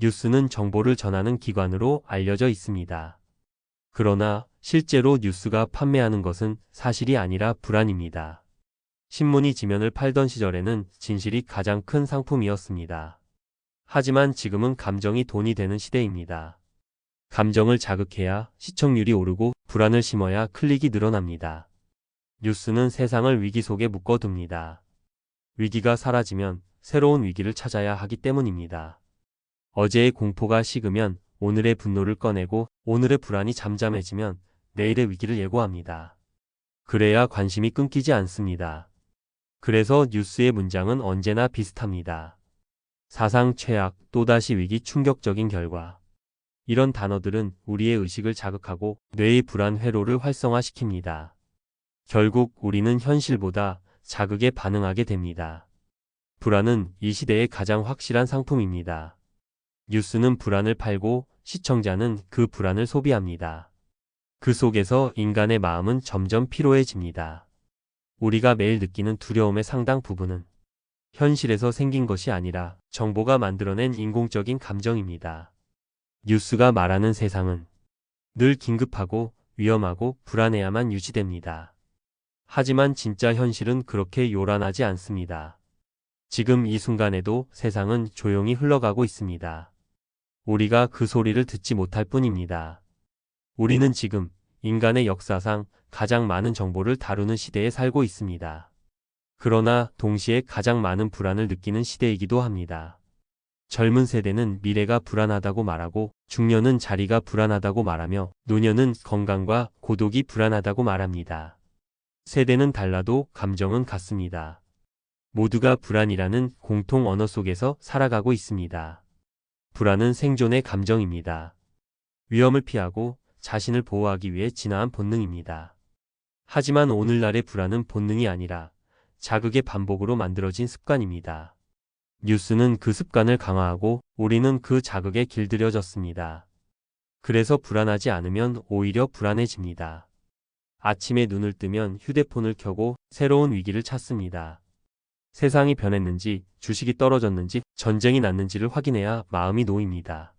뉴스는 정보를 전하는 기관으로 알려져 있습니다. 그러나 실제로 뉴스가 판매하는 것은 사실이 아니라 불안입니다. 신문이 지면을 팔던 시절에는 진실이 가장 큰 상품이었습니다. 하지만 지금은 감정이 돈이 되는 시대입니다. 감정을 자극해야 시청률이 오르고 불안을 심어야 클릭이 늘어납니다. 뉴스는 세상을 위기 속에 묶어둡니다. 위기가 사라지면 새로운 위기를 찾아야 하기 때문입니다. 어제의 공포가 식으면 오늘의 분노를 꺼내고 오늘의 불안이 잠잠해지면 내일의 위기를 예고합니다. 그래야 관심이 끊기지 않습니다. 그래서 뉴스의 문장은 언제나 비슷합니다. 사상 최악, 또다시 위기, 충격적인 결과. 이런 단어들은 우리의 의식을 자극하고 뇌의 불안 회로를 활성화시킵니다. 결국 우리는 현실보다 자극에 반응하게 됩니다. 불안은 이 시대의 가장 확실한 상품입니다. 뉴스는 불안을 팔고 시청자는 그 불안을 소비합니다. 그 속에서 인간의 마음은 점점 피로해집니다. 우리가 매일 느끼는 두려움의 상당 부분은 현실에서 생긴 것이 아니라 정보가 만들어낸 인공적인 감정입니다. 뉴스가 말하는 세상은 늘 긴급하고 위험하고 불안해야만 유지됩니다. 하지만 진짜 현실은 그렇게 요란하지 않습니다. 지금 이 순간에도 세상은 조용히 흘러가고 있습니다. 우리가 그 소리를 듣지 못할 뿐입니다. 우리는 지금 인간의 역사상 가장 많은 정보를 다루는 시대에 살고 있습니다. 그러나 동시에 가장 많은 불안을 느끼는 시대이기도 합니다. 젊은 세대는 미래가 불안하다고 말하고 중년은 자리가 불안하다고 말하며 노년은 건강과 고독이 불안하다고 말합니다. 세대는 달라도 감정은 같습니다. 모두가 불안이라는 공통 언어 속에서 살아가고 있습니다. 불안은 생존의 감정입니다. 위험을 피하고 자신을 보호하기 위해 진화한 본능입니다. 하지만 오늘날의 불안은 본능이 아니라 자극의 반복으로 만들어진 습관입니다. 뉴스는 그 습관을 강화하고 우리는 그 자극에 길들여졌습니다. 그래서 불안하지 않으면 오히려 불안해집니다. 아침에 눈을 뜨면 휴대폰을 켜고 새로운 위기를 찾습니다. 세상이 변했는지, 주식이 떨어졌는지, 전쟁이 났는지를 확인해야 마음이 놓입니다.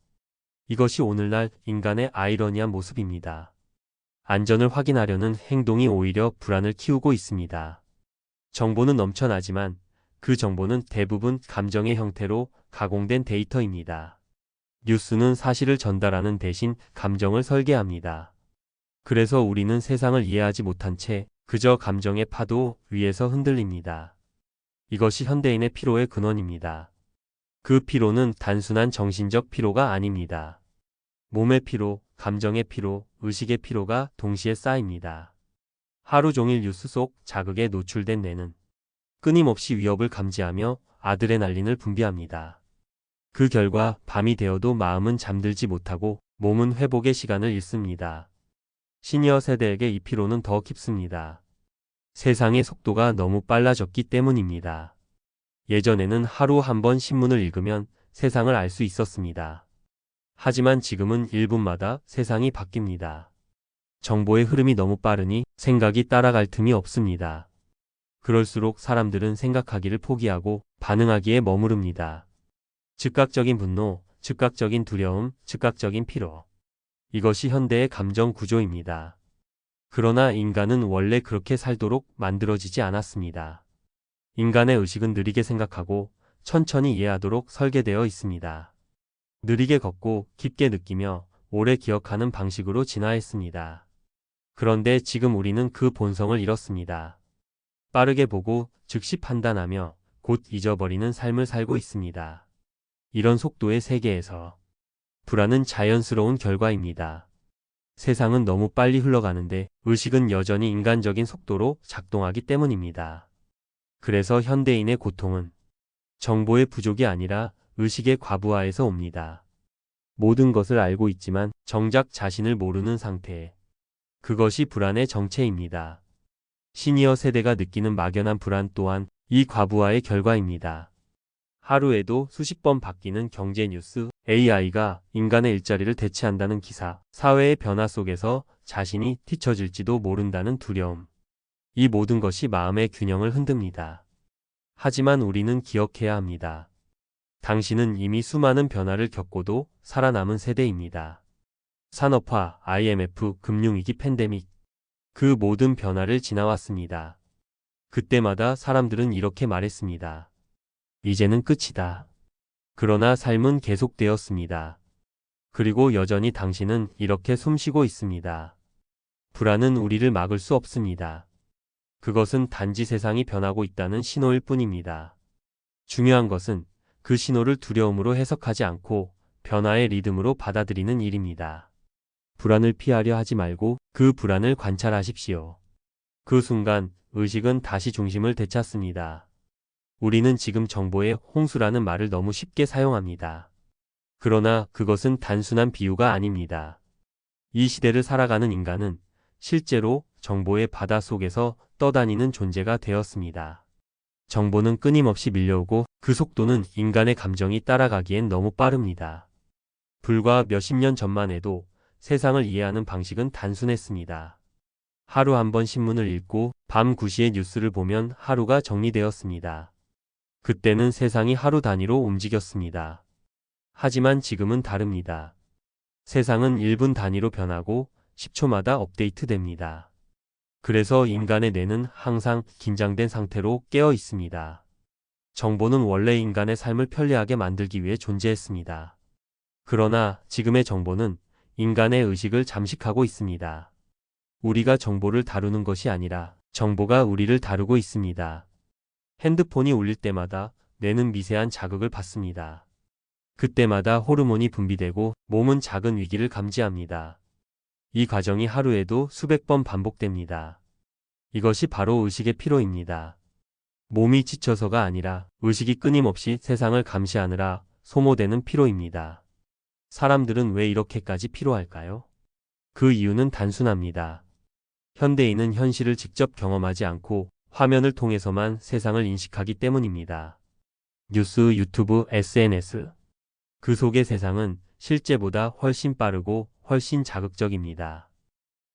이것이 오늘날 인간의 아이러니한 모습입니다. 안전을 확인하려는 행동이 오히려 불안을 키우고 있습니다. 정보는 넘쳐나지만 그 정보는 대부분 감정의 형태로 가공된 데이터입니다. 뉴스는 사실을 전달하는 대신 감정을 설계합니다. 그래서 우리는 세상을 이해하지 못한 채 그저 감정의 파도 위에서 흔들립니다. 이것이 현대인의 피로의 근원입니다. 그 피로는 단순한 정신적 피로가 아닙니다. 몸의 피로, 감정의 피로, 의식의 피로가 동시에 쌓입니다. 하루 종일 뉴스 속 자극에 노출된 뇌는 끊임없이 위협을 감지하며 아드레날린을 분비합니다. 그 결과 밤이 되어도 마음은 잠들지 못하고 몸은 회복의 시간을 잃습니다. 시니어 세대에게 이 피로는 더 깊습니다. 세상의 속도가 너무 빨라졌기 때문입니다. 예전에는 하루 한 번 신문을 읽으면 세상을 알 수 있었습니다. 하지만 지금은 1분마다 세상이 바뀝니다. 정보의 흐름이 너무 빠르니 생각이 따라갈 틈이 없습니다. 그럴수록 사람들은 생각하기를 포기하고 반응하기에 머무릅니다. 즉각적인 분노, 즉각적인 두려움, 즉각적인 피로. 이것이 현대의 감정 구조입니다. 그러나 인간은 원래 그렇게 살도록 만들어지지 않았습니다. 인간의 의식은 느리게 생각하고 천천히 이해하도록 설계되어 있습니다. 느리게 걷고 깊게 느끼며 오래 기억하는 방식으로 진화했습니다. 그런데 지금 우리는 그 본성을 잃었습니다. 빠르게 보고 즉시 판단하며 곧 잊어버리는 삶을 살고 있습니다. 이런 속도의 세계에서 불안은 자연스러운 결과입니다. 세상은 너무 빨리 흘러가는데 의식은 여전히 인간적인 속도로 작동하기 때문입니다. 그래서 현대인의 고통은 정보의 부족이 아니라 의식의 과부하에서 옵니다. 모든 것을 알고 있지만 정작 자신을 모르는 상태. 그것이 불안의 정체입니다. 시니어 세대가 느끼는 막연한 불안 또한 이 과부하의 결과입니다. 하루에도 수십 번 바뀌는 경제 뉴스, AI가 인간의 일자리를 대체한다는 기사, 사회의 변화 속에서 자신이 뒤처질지도 모른다는 두려움. 이 모든 것이 마음의 균형을 흔듭니다. 하지만 우리는 기억해야 합니다. 당신은 이미 수많은 변화를 겪고도 살아남은 세대입니다. 산업화, IMF, 금융위기, 팬데믹. 그 모든 변화를 지나왔습니다. 그때마다 사람들은 이렇게 말했습니다. 이제는 끝이다. 그러나 삶은 계속되었습니다. 그리고 여전히 당신은 이렇게 숨쉬고 있습니다. 불안은 우리를 막을 수 없습니다. 그것은 단지 세상이 변하고 있다는 신호일 뿐입니다. 중요한 것은 그 신호를 두려움으로 해석하지 않고 변화의 리듬으로 받아들이는 일입니다. 불안을 피하려 하지 말고 그 불안을 관찰하십시오. 그 순간 의식은 다시 중심을 되찾습니다. 우리는 지금 정보의 홍수라는 말을 너무 쉽게 사용합니다. 그러나 그것은 단순한 비유가 아닙니다. 이 시대를 살아가는 인간은 실제로 정보의 바다 속에서 떠다니는 존재가 되었습니다. 정보는 끊임없이 밀려오고 그 속도는 인간의 감정이 따라가기엔 너무 빠릅니다. 불과 몇십 년 전만 해도 세상을 이해하는 방식은 단순했습니다. 하루 한 번 신문을 읽고 밤 9시에 뉴스를 보면 하루가 정리되었습니다. 그때는 세상이 하루 단위로 움직였습니다. 하지만 지금은 다릅니다. 세상은 1분 단위로 변하고 10초마다 업데이트됩니다. 그래서 인간의 뇌는 항상 긴장된 상태로 깨어 있습니다. 정보는 원래 인간의 삶을 편리하게 만들기 위해 존재했습니다. 그러나 지금의 정보는 인간의 의식을 잠식하고 있습니다. 우리가 정보를 다루는 것이 아니라 정보가 우리를 다루고 있습니다. 핸드폰이 울릴 때마다 뇌는 미세한 자극을 받습니다. 그때마다 호르몬이 분비되고 몸은 작은 위기를 감지합니다. 이 과정이 하루에도 수백 번 반복됩니다. 이것이 바로 의식의 피로입니다. 몸이 지쳐서가 아니라 의식이 끊임없이 세상을 감시하느라 소모되는 피로입니다. 사람들은 왜 이렇게까지 피로할까요? 그 이유는 단순합니다. 현대인은 현실을 직접 경험하지 않고 화면을 통해서만 세상을 인식하기 때문입니다. 뉴스, 유튜브, SNS. 그 속의 세상은 실제보다 훨씬 빠르고 훨씬 자극적입니다.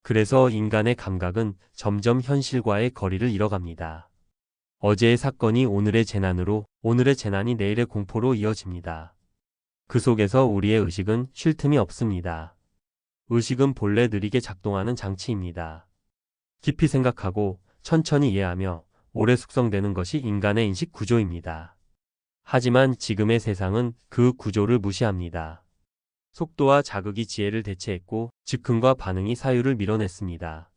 그래서 인간의 감각은 점점 현실과의 거리를 잃어갑니다. 어제의 사건이 오늘의 재난으로, 오늘의 재난이 내일의 공포로 이어집니다. 그 속에서 우리의 의식은 쉴 틈이 없습니다. 의식은 본래 느리게 작동하는 장치입니다. 깊이 생각하고 천천히 이해하며 오래 숙성되는 것이 인간의 인식 구조입니다. 하지만 지금의 세상은 그 구조를 무시합니다. 속도와 자극이 지혜를 대체했고 즉흥과 반응이 사유를 밀어냈습니다.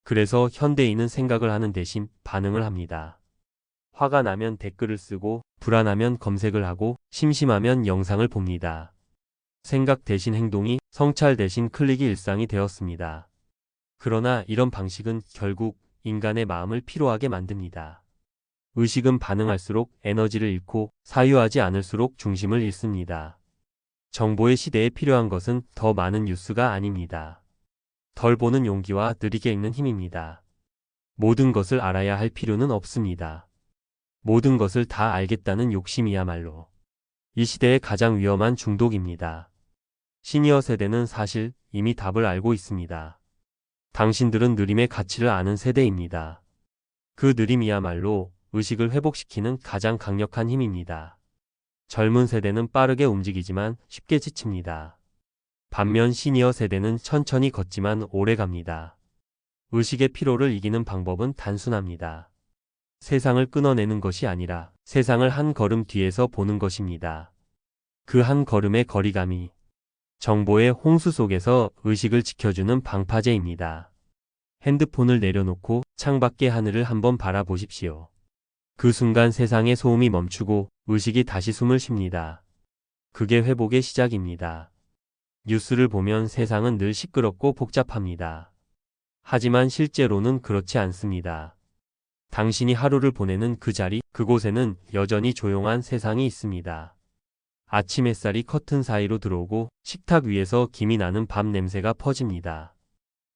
그래서 현대인은 생각을 하는 대신 반응을 합니다. 화가 나면 댓글을 쓰고 불안하면 검색을 하고 심심하면 영상을 봅니다. 생각 대신 행동이, 성찰 대신 클릭이 일상이 되었습니다. 그러나 이런 방식은 결국 인간의 마음을 피로하게 만듭니다. 의식은 반응할수록 에너지를 잃고 사유하지 않을수록 중심을 잃습니다. 정보의 시대에 필요한 것은 더 많은 뉴스가 아닙니다. 덜 보는 용기와 느리게 읽는 힘입니다. 모든 것을 알아야 할 필요는 없습니다. 모든 것을 다 알겠다는 욕심이야말로 이 시대의 가장 위험한 중독입니다. 시니어 세대는 사실 이미 답을 알고 있습니다. 당신들은 느림의 가치를 아는 세대입니다. 그 느림이야말로 의식을 회복시키는 가장 강력한 힘입니다. 젊은 세대는 빠르게 움직이지만 쉽게 지칩니다. 반면 시니어 세대는 천천히 걷지만 오래 갑니다. 의식의 피로를 이기는 방법은 단순합니다. 세상을 끊어내는 것이 아니라 세상을 한 걸음 뒤에서 보는 것입니다. 그 한 걸음의 거리감이 정보의 홍수 속에서 의식을 지켜주는 방파제입니다. 핸드폰을 내려놓고 창밖의 하늘을 한번 바라보십시오. 그 순간 세상의 소음이 멈추고 의식이 다시 숨을 쉽니다. 그게 회복의 시작입니다. 뉴스를 보면 세상은 늘 시끄럽고 복잡합니다. 하지만 실제로는 그렇지 않습니다. 당신이 하루를 보내는 그 자리, 그곳에는 여전히 조용한 세상이 있습니다. 아침 햇살이 커튼 사이로 들어오고 식탁 위에서 김이 나는 밥 냄새가 퍼집니다.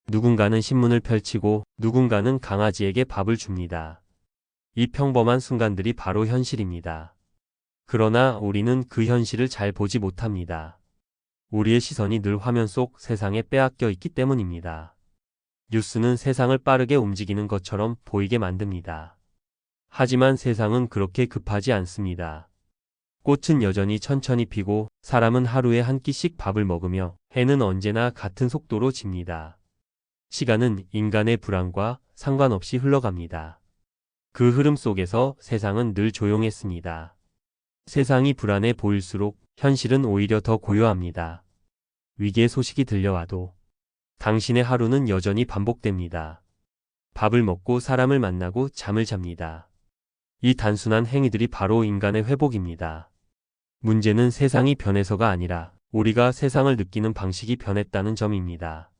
누군가는 신문을 펼치고 누군가는 강아지에게 밥을 줍니다. 이 평범한 순간들이 바로 현실입니다. 그러나 우리는 그 현실을 잘 보지 못합니다. 우리의 시선이 늘 화면 속 세상에 빼앗겨 있기 때문입니다. 뉴스는 세상을 빠르게 움직이는 것처럼 보이게 만듭니다. 하지만 세상은 그렇게 급하지 않습니다. 꽃은 여전히 천천히 피고 사람은 하루에 한 끼씩 밥을 먹으며 해는 언제나 같은 속도로 집니다. 시간은 인간의 불안과 상관없이 흘러갑니다. 그 흐름 속에서 세상은 늘 조용했습니다. 세상이 불안해 보일수록 현실은 오히려 더 고요합니다. 위기의 소식이 들려와도 당신의 하루는 여전히 반복됩니다. 밥을 먹고 사람을 만나고 잠을 잡니다. 이 단순한 행위들이 바로 인간의 회복입니다. 문제는 세상이 변해서가 아니라 우리가 세상을 느끼는 방식이 변했다는 점입니다.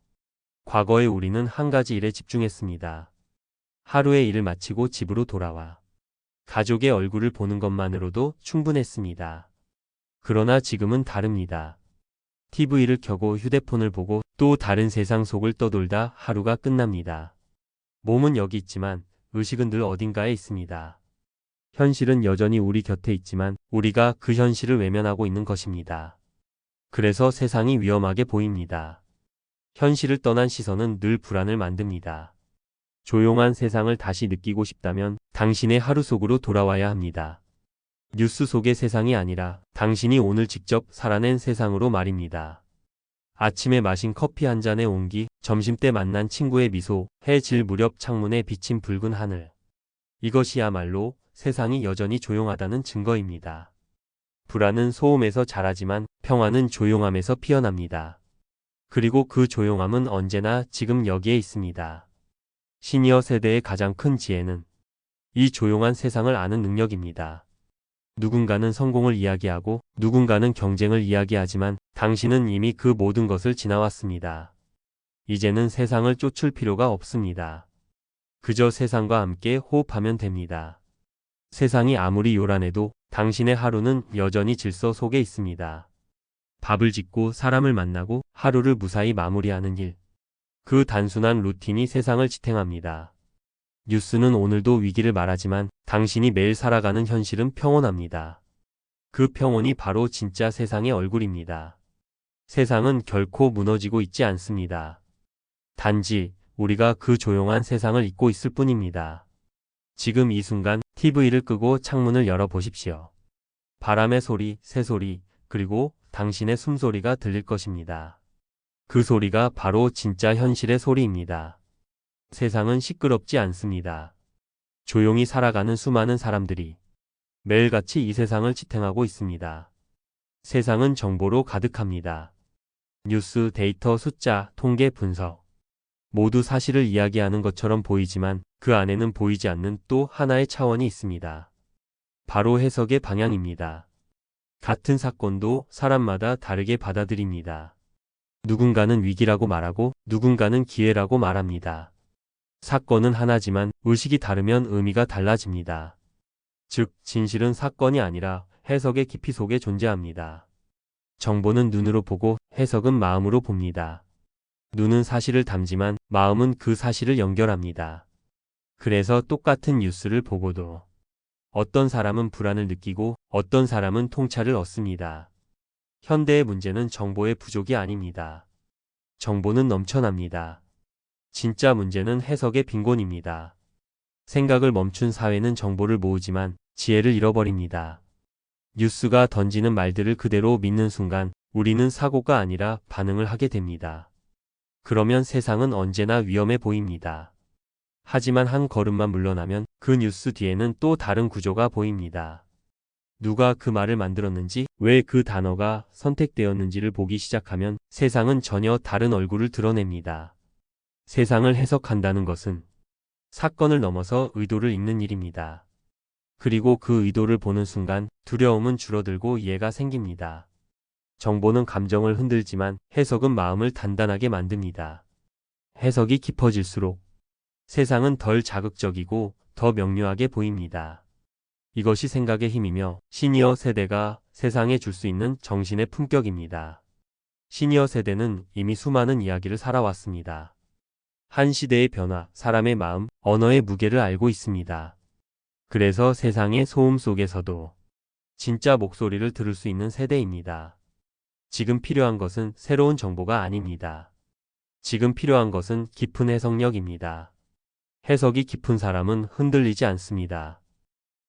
과거에 우리는 한 가지 일에 집중했습니다. 하루의 일을 마치고 집으로 돌아와 가족의 얼굴을 보는 것만으로도 충분했습니다. 그러나 지금은 다릅니다. TV를 켜고 휴대폰을 보고 또 다른 세상 속을 떠돌다 하루가 끝납니다. 몸은 여기 있지만 의식은 늘 어딘가에 있습니다. 현실은 여전히 우리 곁에 있지만 우리가 그 현실을 외면하고 있는 것입니다. 그래서 세상이 위험하게 보입니다. 현실을 떠난 시선은 늘 불안을 만듭니다. 조용한 세상을 다시 느끼고 싶다면 당신의 하루 속으로 돌아와야 합니다. 뉴스 속의 세상이 아니라 당신이 오늘 직접 살아낸 세상으로 말입니다. 아침에 마신 커피 한 잔의 온기, 점심때 만난 친구의 미소, 해 질 무렵 창문에 비친 붉은 하늘. 이것이야말로 세상이 여전히 조용하다는 증거입니다. 불안은 소음에서 자라지만 평화는 조용함에서 피어납니다. 그리고 그 조용함은 언제나 지금 여기에 있습니다. 시니어 세대의 가장 큰 지혜는 이 조용한 세상을 아는 능력입니다. 누군가는 성공을 이야기하고 누군가는 경쟁을 이야기하지만 당신은 이미 그 모든 것을 지나왔습니다. 이제는 세상을 쫓을 필요가 없습니다. 그저 세상과 함께 호흡하면 됩니다. 세상이 아무리 요란해도 당신의 하루는 여전히 질서 속에 있습니다. 밥을 짓고 사람을 만나고 하루를 무사히 마무리하는 일. 그 단순한 루틴이 세상을 지탱합니다. 뉴스는 오늘도 위기를 말하지만 당신이 매일 살아가는 현실은 평온합니다. 그 평온이 바로 진짜 세상의 얼굴입니다. 세상은 결코 무너지고 있지 않습니다. 단지 우리가 그 조용한 세상을 잊고 있을 뿐입니다. 지금 이 순간 TV를 끄고 창문을 열어보십시오. 바람의 소리, 새소리, 그리고 당신의 숨소리가 들릴 것입니다. 그 소리가 바로 진짜 현실의 소리입니다. 세상은 시끄럽지 않습니다. 조용히 살아가는 수많은 사람들이 매일같이 이 세상을 지탱하고 있습니다. 세상은 정보로 가득합니다. 뉴스, 데이터, 숫자, 통계, 분석. 모두 사실을 이야기하는 것처럼 보이지만 그 안에는 보이지 않는 또 하나의 차원이 있습니다. 바로 해석의 방향입니다. 같은 사건도 사람마다 다르게 받아들입니다. 누군가는 위기라고 말하고 누군가는 기회라고 말합니다. 사건은 하나지만 의식이 다르면 의미가 달라집니다. 즉, 진실은 사건이 아니라 해석의 깊이 속에 존재합니다. 정보는 눈으로 보고 해석은 마음으로 봅니다. 눈은 사실을 담지만 마음은 그 사실을 연결합니다. 그래서 똑같은 뉴스를 보고도 어떤 사람은 불안을 느끼고 어떤 사람은 통찰을 얻습니다. 현대의 문제는 정보의 부족이 아닙니다. 정보는 넘쳐납니다. 진짜 문제는 해석의 빈곤입니다. 생각을 멈춘 사회는 정보를 모으지만 지혜를 잃어버립니다. 뉴스가 던지는 말들을 그대로 믿는 순간 우리는 사고가 아니라 반응을 하게 됩니다. 그러면 세상은 언제나 위험해 보입니다. 하지만 한 걸음만 물러나면 그 뉴스 뒤에는 또 다른 구조가 보입니다. 누가 그 말을 만들었는지, 왜 그 단어가 선택되었는지를 보기 시작하면 세상은 전혀 다른 얼굴을 드러냅니다. 세상을 해석한다는 것은 사건을 넘어서 의도를 읽는 일입니다. 그리고 그 의도를 보는 순간 두려움은 줄어들고 이해가 생깁니다. 정보는 감정을 흔들지만 해석은 마음을 단단하게 만듭니다. 해석이 깊어질수록 세상은 덜 자극적이고 더 명료하게 보입니다. 이것이 생각의 힘이며 시니어 세대가 세상에 줄 수 있는 정신의 품격입니다. 시니어 세대는 이미 수많은 이야기를 살아왔습니다. 한 시대의 변화, 사람의 마음, 언어의 무게를 알고 있습니다. 그래서 세상의 소음 속에서도 진짜 목소리를 들을 수 있는 세대입니다. 지금 필요한 것은 새로운 정보가 아닙니다. 지금 필요한 것은 깊은 해석력입니다. 해석이 깊은 사람은 흔들리지 않습니다.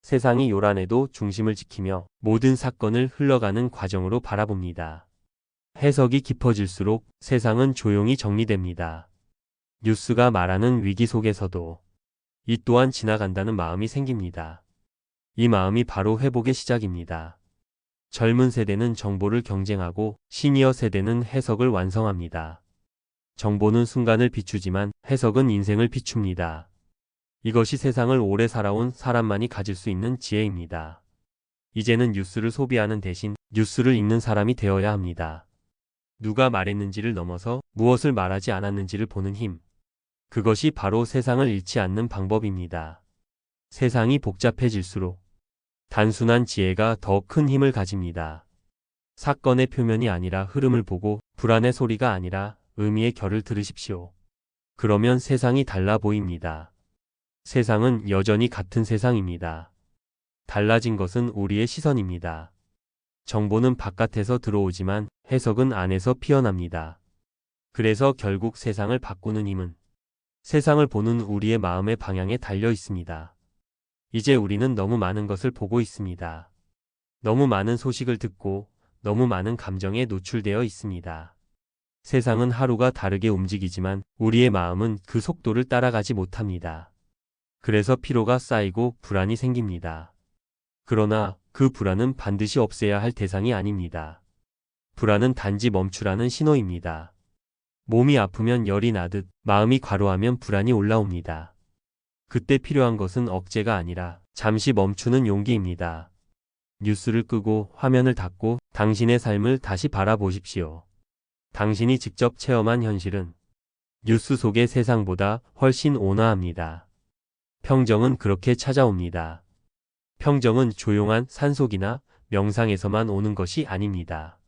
세상이 요란해도 중심을 지키며 모든 사건을 흘러가는 과정으로 바라봅니다. 해석이 깊어질수록 세상은 조용히 정리됩니다. 뉴스가 말하는 위기 속에서도 이 또한 지나간다는 마음이 생깁니다. 이 마음이 바로 회복의 시작입니다. 젊은 세대는 정보를 경쟁하고 시니어 세대는 해석을 완성합니다. 정보는 순간을 비추지만 해석은 인생을 비춥니다. 이것이 세상을 오래 살아온 사람만이 가질 수 있는 지혜입니다. 이제는 뉴스를 소비하는 대신 뉴스를 읽는 사람이 되어야 합니다. 누가 말했는지를 넘어서 무엇을 말하지 않았는지를 보는 힘. 그것이 바로 세상을 잃지 않는 방법입니다. 세상이 복잡해질수록 단순한 지혜가 더 큰 힘을 가집니다. 사건의 표면이 아니라 흐름을 보고 불안의 소리가 아니라 의미의 결을 들으십시오. 그러면 세상이 달라 보입니다. 세상은 여전히 같은 세상입니다. 달라진 것은 우리의 시선입니다. 정보는 바깥에서 들어오지만 해석은 안에서 피어납니다. 그래서 결국 세상을 바꾸는 힘은 세상을 보는 우리의 마음의 방향에 달려 있습니다. 이제 우리는 너무 많은 것을 보고 있습니다. 너무 많은 소식을 듣고 너무 많은 감정에 노출되어 있습니다. 세상은 하루가 다르게 움직이지만 우리의 마음은 그 속도를 따라가지 못합니다. 그래서 피로가 쌓이고 불안이 생깁니다. 그러나 그 불안은 반드시 없애야 할 대상이 아닙니다. 불안은 단지 멈추라는 신호입니다. 몸이 아프면 열이 나듯 마음이 과로하면 불안이 올라옵니다. 그때 필요한 것은 억제가 아니라 잠시 멈추는 용기입니다. 뉴스를 끄고 화면을 닫고 당신의 삶을 다시 바라보십시오. 당신이 직접 체험한 현실은 뉴스 속의 세상보다 훨씬 온화합니다. 평정은 그렇게 찾아옵니다. 평정은 조용한 산속이나 명상에서만 오는 것이 아닙니다.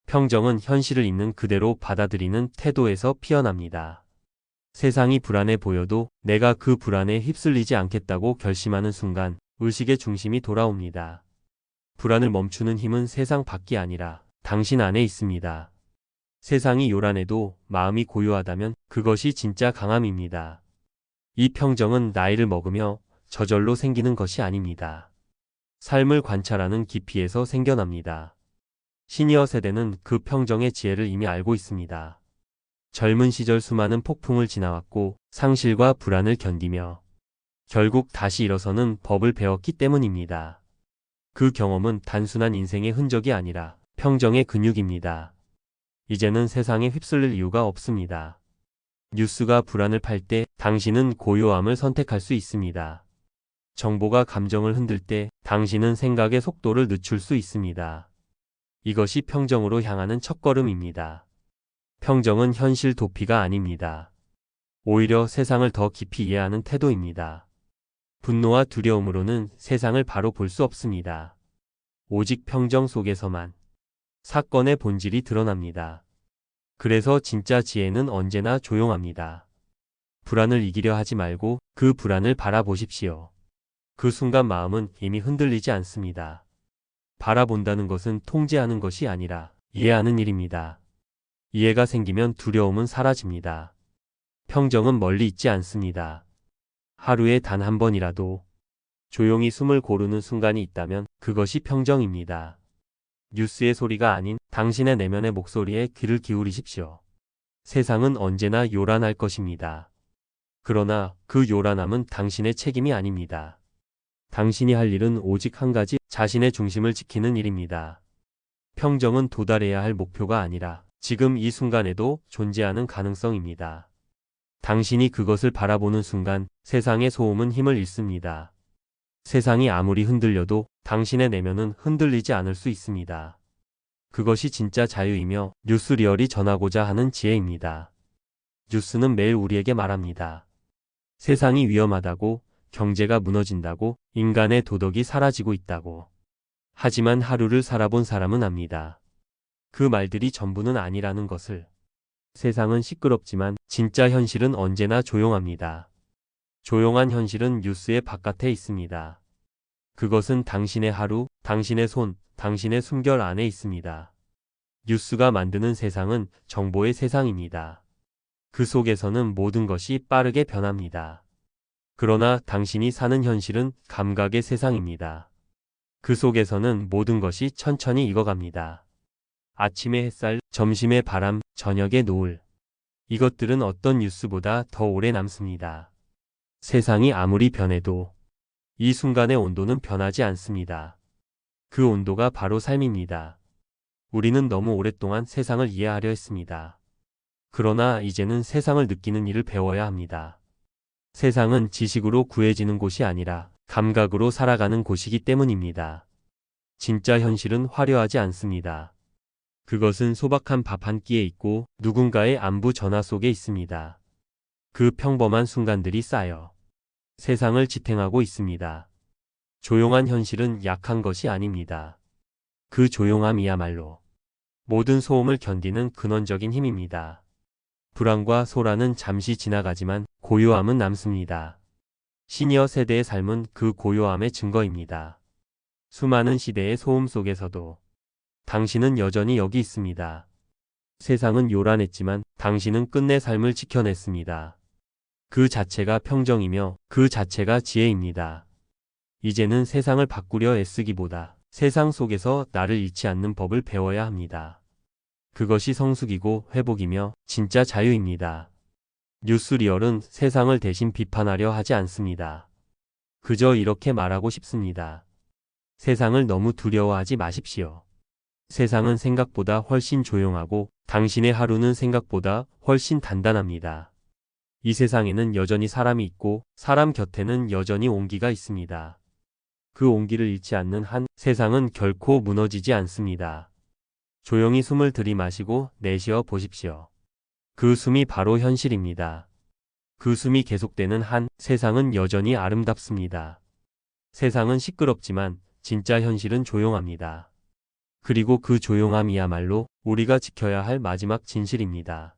평정은 현실을 있는 그대로 받아들이는 태도에서 피어납니다. 세상이 불안해 보여도 내가 그 불안에 휩쓸리지 않겠다고 결심하는 순간 의식의 중심이 돌아옵니다. 불안을 멈추는 힘은 세상 밖이 아니라 당신 안에 있습니다. 세상이 요란해도 마음이 고요하다면 그것이 진짜 강함입니다. 이 평정은 나이를 먹으며 저절로 생기는 것이 아닙니다. 삶을 관찰하는 깊이에서 생겨납니다. 시니어 세대는 그 평정의 지혜를 이미 알고 있습니다. 젊은 시절 수많은 폭풍을 지나왔고 상실과 불안을 견디며 결국 다시 일어서는 법을 배웠기 때문입니다. 그 경험은 단순한 인생의 흔적이 아니라 평정의 근육입니다. 이제는 세상에 휩쓸릴 이유가 없습니다. 뉴스가 불안을 팔 때 당신은 고요함을 선택할 수 있습니다. 정보가 감정을 흔들 때 당신은 생각의 속도를 늦출 수 있습니다. 이것이 평정으로 향하는 첫걸음입니다. 평정은 현실 도피가 아닙니다. 오히려 세상을 더 깊이 이해하는 태도입니다. 분노와 두려움으로는 세상을 바로 볼 수 없습니다. 오직 평정 속에서만 사건의 본질이 드러납니다. 그래서 진짜 지혜는 언제나 조용합니다. 불안을 이기려 하지 말고 그 불안을 바라보십시오. 그 순간 마음은 이미 흔들리지 않습니다. 바라본다는 것은 통제하는 것이 아니라 이해하는 일입니다. 이해가 생기면 두려움은 사라집니다. 평정은 멀리 있지 않습니다. 하루에 단 한 번이라도 조용히 숨을 고르는 순간이 있다면 그것이 평정입니다. 뉴스의 소리가 아닌 당신의 내면의 목소리에 귀를 기울이십시오. 세상은 언제나 요란할 것입니다. 그러나 그 요란함은 당신의 책임이 아닙니다. 당신이 할 일은 오직 한 가지, 자신의 중심을 지키는 일입니다. 평정은 도달해야 할 목표가 아니라 지금 이 순간에도 존재하는 가능성입니다. 당신이 그것을 바라보는 순간 세상의 소음은 힘을 잃습니다. 세상이 아무리 흔들려도 당신의 내면은 흔들리지 않을 수 있습니다. 그것이 진짜 자유이며 뉴스리얼이 전하고자 하는 지혜입니다. 뉴스는 매일 우리에게 말합니다. 세상이 위험하다고, 경제가 무너진다고, 인간의 도덕이 사라지고 있다고. 하지만 하루를 살아본 사람은 압니다. 그 말들이 전부는 아니라는 것을. 세상은 시끄럽지만 진짜 현실은 언제나 조용합니다. 조용한 현실은 뉴스의 바깥에 있습니다. 그것은 당신의 하루, 당신의 손, 당신의 숨결 안에 있습니다. 뉴스가 만드는 세상은 정보의 세상입니다. 그 속에서는 모든 것이 빠르게 변합니다. 그러나 당신이 사는 현실은 감각의 세상입니다. 그 속에서는 모든 것이 천천히 익어갑니다. 아침의 햇살, 점심의 바람, 저녁의 노을. 이것들은 어떤 뉴스보다 더 오래 남습니다. 세상이 아무리 변해도 이 순간의 온도는 변하지 않습니다. 그 온도가 바로 삶입니다. 우리는 너무 오랫동안 세상을 이해하려 했습니다. 그러나 이제는 세상을 느끼는 일을 배워야 합니다. 세상은 지식으로 구해지는 곳이 아니라 감각으로 살아가는 곳이기 때문입니다. 진짜 현실은 화려하지 않습니다. 그것은 소박한 밥 한 끼에 있고 누군가의 안부 전화 속에 있습니다. 그 평범한 순간들이 쌓여 세상을 지탱하고 있습니다. 조용한 현실은 약한 것이 아닙니다. 그 조용함이야말로 모든 소음을 견디는 근원적인 힘입니다. 불안과 소란은 잠시 지나가지만 고요함은 남습니다. 시니어 세대의 삶은 그 고요함의 증거입니다. 수많은 시대의 소음 속에서도 당신은 여전히 여기 있습니다. 세상은 요란했지만 당신은 끝내 삶을 지켜냈습니다. 그 자체가 평정이며 그 자체가 지혜입니다. 이제는 세상을 바꾸려 애쓰기보다 세상 속에서 나를 잃지 않는 법을 배워야 합니다. 그것이 성숙이고 회복이며 진짜 자유입니다. 뉴스리얼은 세상을 대신 비판하려 하지 않습니다. 그저 이렇게 말하고 싶습니다. 세상을 너무 두려워하지 마십시오. 세상은 생각보다 훨씬 조용하고 당신의 하루는 생각보다 훨씬 단단합니다. 이 세상에는 여전히 사람이 있고 사람 곁에는 여전히 온기가 있습니다. 그 온기를 잃지 않는 한 세상은 결코 무너지지 않습니다. 조용히 숨을 들이마시고 내쉬어 보십시오. 그 숨이 바로 현실입니다. 그 숨이 계속되는 한 세상은 여전히 아름답습니다. 세상은 시끄럽지만 진짜 현실은 조용합니다. 그리고 그 조용함이야말로 우리가 지켜야 할 마지막 진실입니다.